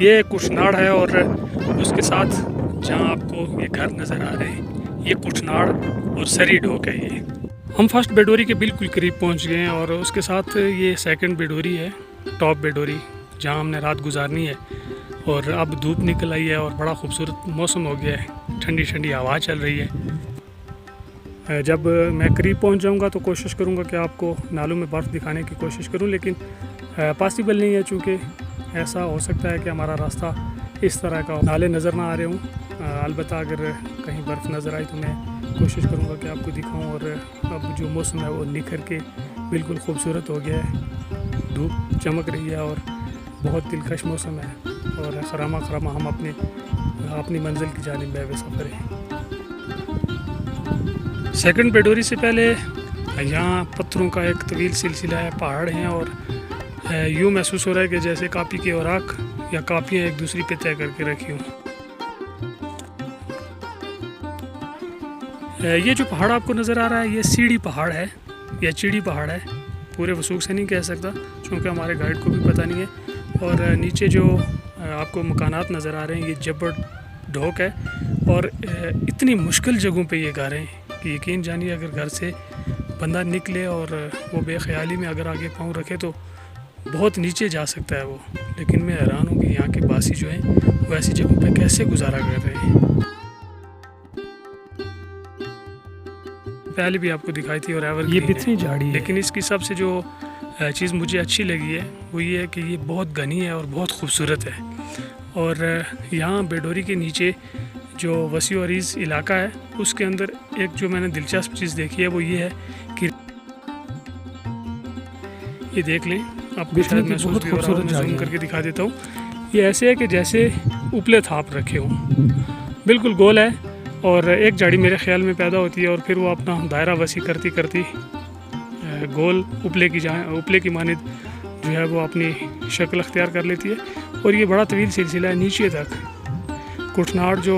ये कुशनाड़ है और उसके साथ जहाँ आपको ये घर नज़र आ रहे हैं ये कुशनाड़ और सरी ढोक है। ये हम फर्स्ट बेडोरी के बिल्कुल करीब पहुँच गए हैं और उसके साथ ये सेकंड बेडोरी है, टॉप बेडोरी, जहाँ हमने रात गुजारनी है। और अब धूप निकल आई है और बड़ा खूबसूरत मौसम हो गया है, ठंडी ठंडी हवा चल रही है। जब मैं करीब पहुंच जाऊंगा तो कोशिश करूंगा कि आपको नालों में बर्फ़ दिखाने की कोशिश करूं, लेकिन पॉसिबल नहीं है, चूँकि ऐसा हो सकता है कि हमारा रास्ता इस तरह का नाले नज़र ना आ रहे हों। अलबत्ता अगर कहीं बर्फ़ नज़र आई तो मैं कोशिश करूंगा कि आपको दिखाऊं। और अब जो मौसम है वो निखर के बिल्कुल खूबसूरत हो गया है, धूप चमक रही है और बहुत दिलकश मौसम है और खरामा खरामा हम अपनी मंजिल की जानिब बेसफ़र हैं। सेकंड बेडोरी से पहले यहाँ पत्थरों का एक तवील सिलसिला है, पहाड़ हैं और यूँ महसूस हो रहा है कि जैसे कापी के औराक या कापियाँ एक दूसरी पे तय करके रखी हूँ। ये जो पहाड़ आपको नज़र आ रहा है ये सीढ़ी पहाड़ है या चिड़ी पहाड़ है, पूरे वसूख से नहीं कह सकता क्योंकि हमारे गाइड को भी पता नहीं है। और नीचे जो आपको मकानात नज़र आ रहे हैं ये जब्बर ढोक है और इतनी मुश्किल जगहों पे ये घर हैं कि यकीन जानिए अगर घर से बंदा निकले और वो बेख्याली में अगर आगे पाँव रखे तो बहुत नीचे जा सकता है वो। लेकिन मैं हैरान हूँ कि यहाँ के बासी जो हैं वो ऐसी जगहों पे कैसे गुजारा कर रहे हैं। पहले भी आपको दिखाई थी और एवर ये बिथनी झाड़ी है, लेकिन इसकी सबसे जो चीज़ मुझे अच्छी लगी है वो ये है कि ये बहुत घनी है और बहुत खूबसूरत है। और यहाँ बेडोरी के नीचे जो वसी और अरीज़ इलाका है उसके अंदर एक जो मैंने दिलचस्प चीज़ देखी है वो ये है कि ये देख लें, आपको शायद महसूस भी हो रहा है, मैं जूम करके दिखा देता हूँ। ये ऐसे है कि जैसे उपले थाप रखे हों, बिल्कुल गोल है और एक झाड़ी मेरे ख्याल में पैदा होती है और फिर वो अपना दायरा वसी करती करती गोल उपले की मानिद जो है वो अपनी शक्ल अख्तियार कर लेती है। और ये बड़ा तवील सिलसिला है, नीचे तक कुटनाड़ जो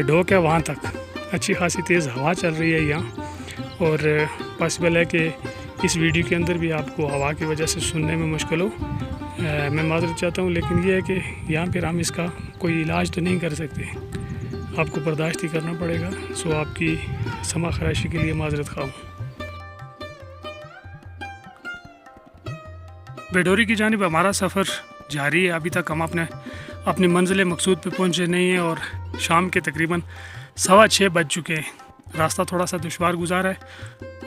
ढोक है वहाँ तक अच्छी खासी तेज़ हवा चल रही है यहाँ। और पॉसिबल है कि इस वीडियो के अंदर भी आपको हवा की वजह से सुनने में मुश्किल हो, मैं माज़रत चाहता हूँ। लेकिन ये है कि यहाँ पर हम इसका कोई इलाज तो नहीं कर सकते, आपको बर्दाश्त ही करना पड़ेगा। सो आपकी समा खराशी के लिए माज़रत खाऊँ। बेडोरी की जानिब हमारा सफ़र जारी है, अभी तक हम अपनी मंजिल मकसूद पे पहुँचे नहीं हैं और शाम के तकरीबन 6:15 बज चुके हैं। रास्ता थोड़ा सा दुश्वार गुजार है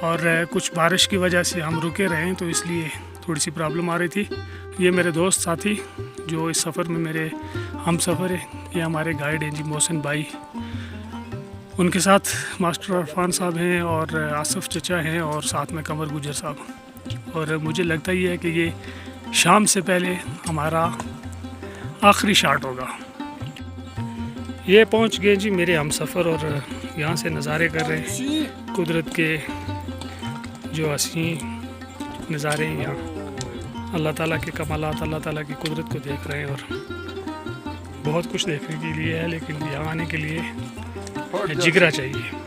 और कुछ बारिश की वजह से हम रुके रहे हैं तो इसलिए थोड़ी सी प्रॉब्लम आ रही थी। ये मेरे दोस्त साथी जो इस सफ़र में मेरे हम सफ़र है, ये हमारे गाइड हैं जी मोहसिन भाई, उनके साथ मास्टर अरफान साहब हैं और आसिफ चचा हैं और साथ में कमर गुजर साहब। और मुझे लगता ही है कि ये शाम से पहले हमारा आखिरी शॉट होगा। ये पहुंच गए जी मेरे हम सफ़र और यहाँ से नज़ारे कर रहे हैं कुदरत के जो हसीन नज़ारे हैं। यहाँ अल्लाह ताला के कमालात, अल्लाह ताला की कुदरत को देख रहे हैं और बहुत कुछ देखने के लिए है, लेकिन यहाँ आने के लिए जिगरा चाहिए।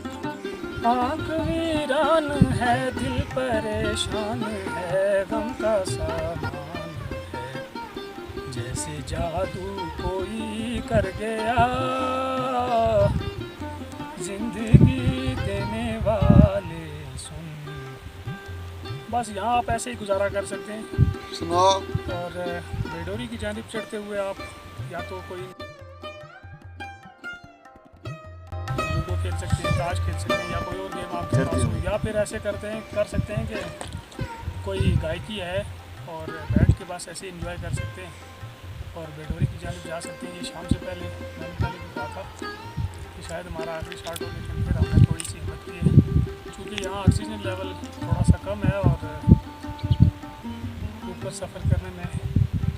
आँख वीरान है, दिल परेशान है, गम का सामान है, जैसे जादू कोई कर गया, जिंदगी देने वाले सुन। बस यहाँ आप ऐसे ही गुजारा कर सकते हैं। सुनो। और बेडोरी की जानिब चढ़ते हुए आप या तो कोई खेल सकते हैं, ताश खेल सकते हैं या कोई और गेम आपके पास हो, या फिर ऐसे कर सकते हैं कि कोई गायकी है और बैठ के बस ऐसे इंजॉय कर सकते हैं और बेडोरी की जानिब जा सकते हैं। ये शाम से पहले मैंने पहले भी कहा था कि शायद हमारा आखिरी स्टार्ट हो, लेकिन फिर हमने थोड़ी सी हिम्मत की है क्योंकि यहाँ ऑक्सीजन लेवल थोड़ा सा कम है और ऊपर सफ़र करने में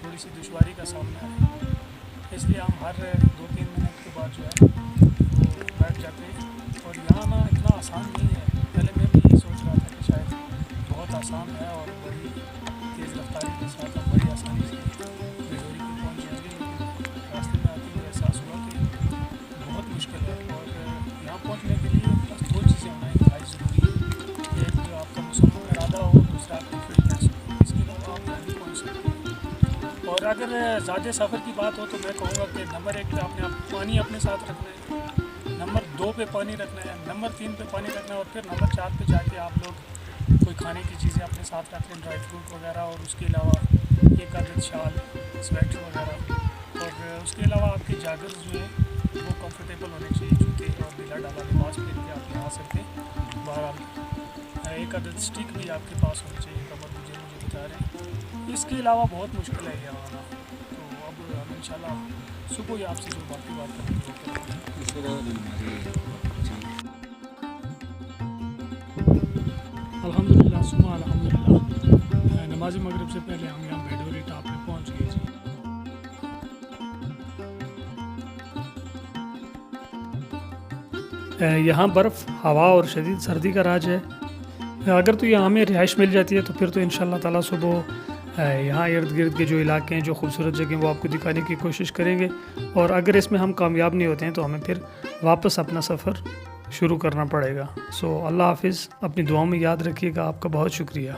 थोड़ी सी दुश्वारी का सामना है, इसलिए हम हर 2-3 मिनट के बाद जो है बैठ जाते हैं। और यहाँ ना इतना आसान नहीं है, पहले मैं भी यही सोच रहा था कि शायद बहुत आसान है और बड़ी तेज़ रफ्तारी के साथ हम बड़ी आसानी से बेडोरी पे पहुँच जाएंगे, लेकिन रास्ते में आते हुए एहसास हुआ कि बहुत मुश्किल है। और यहाँ पहुँचने के लिए बस 2 चीज़ें होना इंतहाई ज़रूरी है, एक जो आपका मुसम्मम इरादा हो, दूसरा आपकी फिटनेस हो, इसके अलावा आप नहीं पहुँच सकते। और अगर ज़्यादा सफ़र की बात हो तो मैं कहूँगा कि नंबर 1 पे आपने पानी अपने साथ रखना है, नंबर 2 पे पानी रखना है, नंबर 3 पे पानी रखना है और फिर नंबर 4 पे जाके आप लोग कोई खाने की चीज़ें अपने साथ रख लें, ड्राई फ्रूट वगैरह, और उसके अलावा एक आदत शाल, स्वेटर वगैरह, और उसके अलावा आपके जागर्स जो है वो कंफर्टेबल होने चाहिए, जूते और ढीला ढाला लिबास पहन के आप यहाँ आ सकते हैं। बहरहाल एक आदत स्टिक भी आपके पास होनी चाहिए, कमर मुझे बता रहे हैं। इसके अलावा बहुत मुश्किल है यहाँ आना, तो अब हम इंशाल्लाह सुबह ही आपसे जो बाकी बात करेंगे। अल्हम्दुलिल्लाह, सुबह अल्हम्दुलिल्लाह नमाज मगरिब से पहले हम यहाँ भेडोरी टाप पे पहुँच गए जी। यहाँ बर्फ़, हवा और शदीद सर्दी का राज है। अगर तो यहाँ हमें रिहाइश मिल जाती है तो फिर तो इंशाल्लाह ताला सुबह यहाँ इर्द गिर्द के जो इलाके हैं, जो खूबसूरत जगह, वो आपको दिखाने की कोशिश करेंगे। और अगर इसमें हम कामयाब नहीं होते हैं तो हमें फिर वापस अपना सफ़र शुरू करना पड़ेगा। सो अल्लाह हाफिज़, अपनी दुआओं में याद रखिएगा। आपका बहुत शुक्रिया।